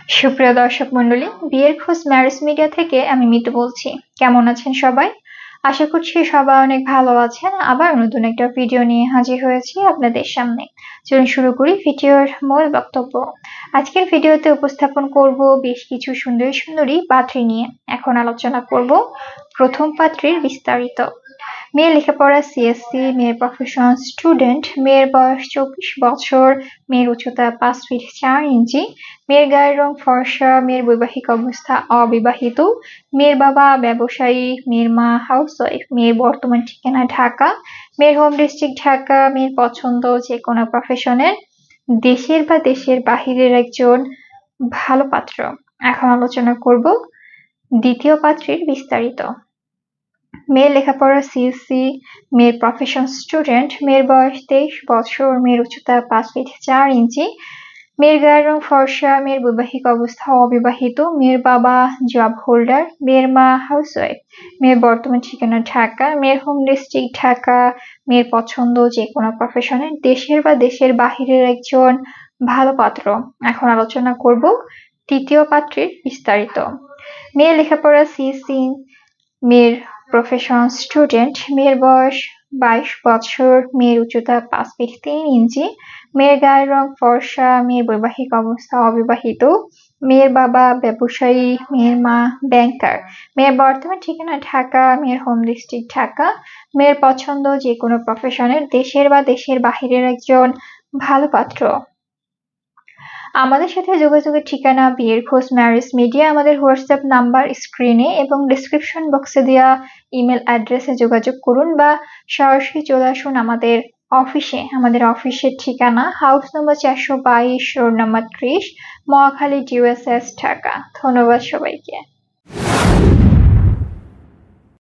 সুপ্রিয় দর্শক মণ্ডলী, বিয়ের খোঁজ ম্যারেজ মিডিয়া থেকে আমি মিতু বলছি। কেমন আছেন সবাই? আশা করছি সবাই অনেক ভালো আছেন। আবার নতুন একটা ভিডিও নিয়ে হাজির হয়েছি আপনাদের সামনে। চলুন শুরু করি ভিডিওর মূল বক্তব্য। আজকের ভিডিওতে উপস্থাপন করব বেশ কিছু সুন্দরী পাত্রী নিয়ে। এখন আলোচনা করব প্রথম পাত্রীর বিস্তারিত। মেয়ের লেখাপড়া সিএসসি, মেয়ের প্রফেশন স্টুডেন্ট, মেয়ের বয়স 24 বছর, মেয়ের উচ্চতা 5 ফিট 4 ইঞ্চি, মেয়ের গায়ের রং ফর্সা, মেয়ের বৈবাহিক অবস্থা অবিবাহিত, মেয়ের বাবা ব্যবসায়ী, মেয়ের মা হাউসওয়াইফ, মেয়ের বর্তমান ঠিকানা ঢাকা, মেয়ের হোম ডিস্ট্রিক্ট ঢাকা, মেয়ের পছন্দ যে কোনো প্রফেশনের, দেশের বা দেশের বাহিরের একজন ভালো পাত্র। এখন আলোচনা করব দ্বিতীয় পাত্রীর বিস্তারিত। মেয়ের লেখাপড়া সিএসসি, মেয়ের প্রফেশন স্টুডেন্ট, মেয়ের বয়স 23 বছর, মেয়ের উচ্চতা 5 ফিট 4 ইঞ্চি, মেয়ের গায়ের রং ফর্সা, মেয়ের বৈবাহিক অবস্থা অবিবাহিত, মেয়ের বাবা জব হোল্ডার, মেয়ের মা হাউসওয়াইফ, মেয়ের বর্তমান ঠিকানা ঢাকা, মেয়ের হোম ডিস্ট্রিক্ট ঢাকা, মেয়ের পছন্দ যে কোনো প্রফেশনের, দেশের বা দেশের বাহিরের একজন ভালো পাত্র। এখন আলোচনা করব তৃতীয় পাত্রীর বিস্তারিত। মেয়ের লেখাপড়া সিএসসি, মেয়ের প্রফেশন স্টুডেন্ট, মেয়ের বয়স 22 বছর, মেয়ের উচ্চতা 5 ফিট 3 ইঞ্চি, মেয়ের গায়ের রং ফর্সা, মেয়ের বৈবাহিক অবস্থা অবিবাহিত, মেয়ের বাবা ব্যবসায়ী, মেয়ের মা ব্যাংকার, মেয়ের বর্তমান ঠিকানা ঢাকা, মেয়ের হোম ডিস্ট্রিক্ট ঢাকা, মেয়ের পছন্দ যে কোনো প্রফেশনের, দেশের বা দেশের বাহিরের একজন ভালো পাত্র। আমাদের সাথে যোগাযোগের ঠিকানা বিয়ের খোঁজ ম্যারেজ মিডিয়া। আমাদের হোয়াটসঅ্যাপ নাম্বার স্ক্রিনে এবং ডিসক্রিপশন বক্সে দেওয়া ইমেল অ্যাড্রেসে যোগাযোগ করুন বা সরাসরি চলে আসুন আমাদের অফিসে। আমাদের অফিসের ঠিকানা হাউস নম্বর 422, রোড নাম্বার 30, মহাখালী, ডিওএসএস, ঢাকা। ধন্যবাদ সবাইকে।